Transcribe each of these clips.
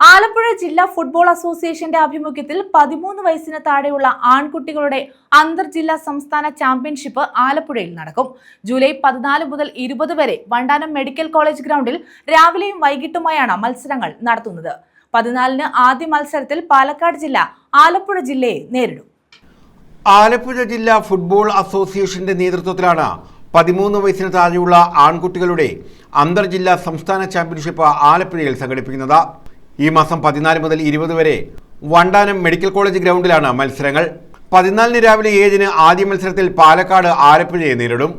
ആലപ്പുഴ ജില്ലാ ഫുട്ബോൾ അസോസിയേഷന്റെ ആഭിമുഖ്യത്തിൽ 13 വയസ്സിന് താഴെയുള്ള ആൺകുട്ടികളുടെ അന്തർജില്ലാ സംസ്ഥാന ചാമ്പ്യൻഷിപ്പ് ആലപ്പുഴയിൽ നടക്കും. ജൂലൈ 14 മുതൽ 20 വരെ വണ്ടാനം മെഡിക്കൽ കോളേജ് ഗ്രൗണ്ടിൽ രാവിലെയും വൈകിട്ടുമായാണ് മത്സരങ്ങൾ നടത്തുന്നത്. 14-ന് ആദ്യ മത്സരത്തിൽ പാലക്കാട് ജില്ല ആലപ്പുഴ ജില്ലയെ നേരിടും. ആലപ്പുഴ ജില്ലാ ഫുട്ബോൾ അസോസിയേഷന്റെ നേതൃത്വത്തിലാണ് 13 വയസ്സിന് താഴെയുള്ള ആൺകുട്ടികളുടെ അന്തർജില്ലാ സംസ്ഥാന ചാമ്പ്യൻഷിപ്പ് ആലപ്പുഴയിൽ സംഘടിപ്പിക്കുന്നത്. ഈ മാസം 14 മുതൽ 20 വരെ വണ്ടാനം മെഡിക്കൽ കോളേജ് ഗ്രൗണ്ടിലാണ് മത്സരങ്ങൾ. 14-ന് രാവിലെ 7-ന് ആദ്യ മത്സരത്തിൽ പാലക്കാട് ആലപ്പുഴയെ നേരിടും.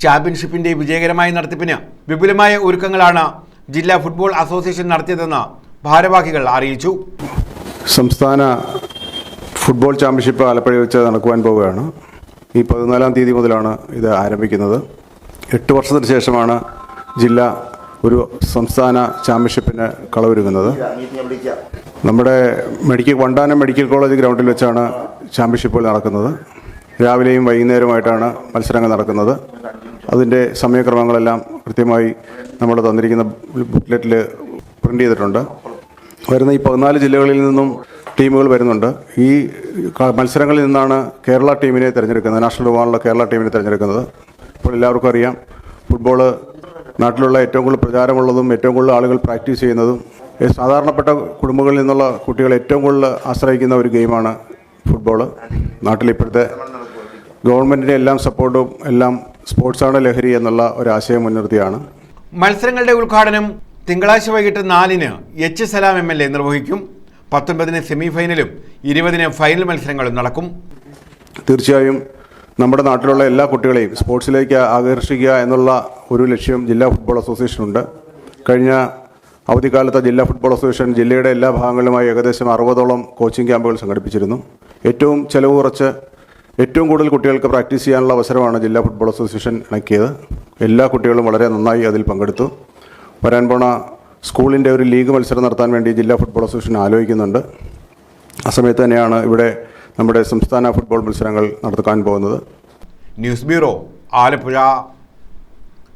ചാമ്പ്യൻഷിപ്പിന്റെ വിജയകരമായ നടത്തിപ്പിന് വിപുലമായ ഒരുക്കങ്ങളാണ് ജില്ലാ ഫുട്ബോൾ അസോസിയേഷൻ നടത്തിയതെന്ന് ഭാരവാഹികൾ അറിയിച്ചു. സംസ്ഥാന ഫുട്ബോൾ ചാമ്പ്യൻഷിപ്പ് ആലപ്പുഴയിൽ വെച്ച് നടക്കുവാൻ പോവുകയാണ്. ഈ 14-ാം തീയതി മുതലാണ് ഇത് ആരംഭിക്കുന്നത്. 8 വർഷത്തിന് ശേഷമാണ് ജില്ല ഒരു സംസ്ഥാന ചാമ്പ്യൻഷിപ്പിന് കളമൊരുങ്ങുന്നത്. നമ്മുടെ വണ്ടാനം മെഡിക്കൽ കോളേജ് ഗ്രൗണ്ടിൽ വെച്ചാണ് ചാമ്പ്യൻഷിപ്പുകൾ നടക്കുന്നത്. രാവിലെയും വൈകുന്നേരവുമായിട്ടാണ് മത്സരങ്ങൾ നടക്കുന്നത്. അതിൻ്റെ സമയക്രമങ്ങളെല്ലാം കൃത്യമായി നമ്മൾ തന്നിരിക്കുന്ന ബുക്ക്ലെറ്റിൽ പ്രിൻ്റ് ചെയ്തിട്ടുണ്ട്. വരുന്ന ഈ 14 ജില്ലകളിൽ നിന്നും ടീമുകൾ വരുന്നുണ്ട്. ഈ മത്സരങ്ങളിൽ നിന്നാണ് കേരള ടീമിനെ തിരഞ്ഞെടുക്കുന്നത്, നാഷണൽ വിഭാഗമുള്ള കേരള ടീമിനെ തിരഞ്ഞെടുക്കുന്നത്. ഇപ്പോൾ എല്ലാവർക്കും അറിയാം, ഫുട്ബോള് നാട്ടിലുള്ള ഏറ്റവും കൂടുതൽ പ്രചാരമുള്ളതും ഏറ്റവും കൂടുതൽ ആളുകൾ പ്രാക്ടീസ് ചെയ്യുന്നതും സാധാരണപ്പെട്ട കുടുംബങ്ങളിൽ നിന്നുള്ള കുട്ടികൾ ഏറ്റവും കൂടുതൽ ആശ്രയിക്കുന്ന ഒരു ഗെയിമാണ് ഫുട്ബോള്. നാട്ടിലിപ്പോഴത്തെ ഗവൺമെൻറ്റിൻ്റെ എല്ലാം സപ്പോർട്ടും എല്ലാം സ്പോർട്സാണ് ലഹരി എന്നുള്ള ഒരു ആശയം മുൻനിർത്തിയാണ്. മത്സരങ്ങളുടെ ഉദ്ഘാടനം തിങ്കളാഴ്ച വൈകിട്ട് 4-ന് എച്ച് സലാം MLA നിർവഹിക്കും. 19-ന് സെമി ഫൈനലും 20-ന് ഫൈനൽ മത്സരങ്ങളും നടക്കും. തീർച്ചയായും നമ്മുടെ നാട്ടിലുള്ള എല്ലാ കുട്ടികളെയും സ്പോർട്സിലേക്ക് ആകർഷിക്കുക എന്നുള്ള ഒരു ലക്ഷ്യം ജില്ലാ ഫുട്ബോൾ അസോസിയേഷനുണ്ട്. കഴിഞ്ഞ അവധിക്കാലത്ത് ജില്ലാ ഫുട്ബോൾ അസോസിയേഷൻ ജില്ലയുടെ എല്ലാ ഭാഗങ്ങളിലുമായി ഏകദേശം 60ഓളം കോച്ചിങ് ക്യാമ്പുകൾ സംഘടിപ്പിച്ചിരുന്നു. ഏറ്റവും ചെലവ് കുറച്ച് ഏറ്റവും കൂടുതൽ കുട്ടികൾക്ക് പ്രാക്ടീസ് ചെയ്യാനുള്ള അവസരമാണ് ജില്ലാ ഫുട്ബോൾ അസോസിയേഷൻ ഇണക്കിയത്. എല്ലാ കുട്ടികളും വളരെ നന്നായി അതിൽ പങ്കെടുത്തു. വരാൻ പോണ സ്കൂളിൻ്റെ ഒരു ലീഗ് മത്സരം നടത്താൻ വേണ്ടി ജില്ലാ ഫുട്ബോൾ അസോസിയേഷൻ ആലോചിക്കുന്നുണ്ട്. ആ സമയത്ത് തന്നെയാണ് ഇവിടെ നമ്മുടെ സംസ്ഥാന ഫുട്ബോൾ മത്സരങ്ങൾ നടത്താൻ പോകുന്നത്. News bureau, Alappuzha.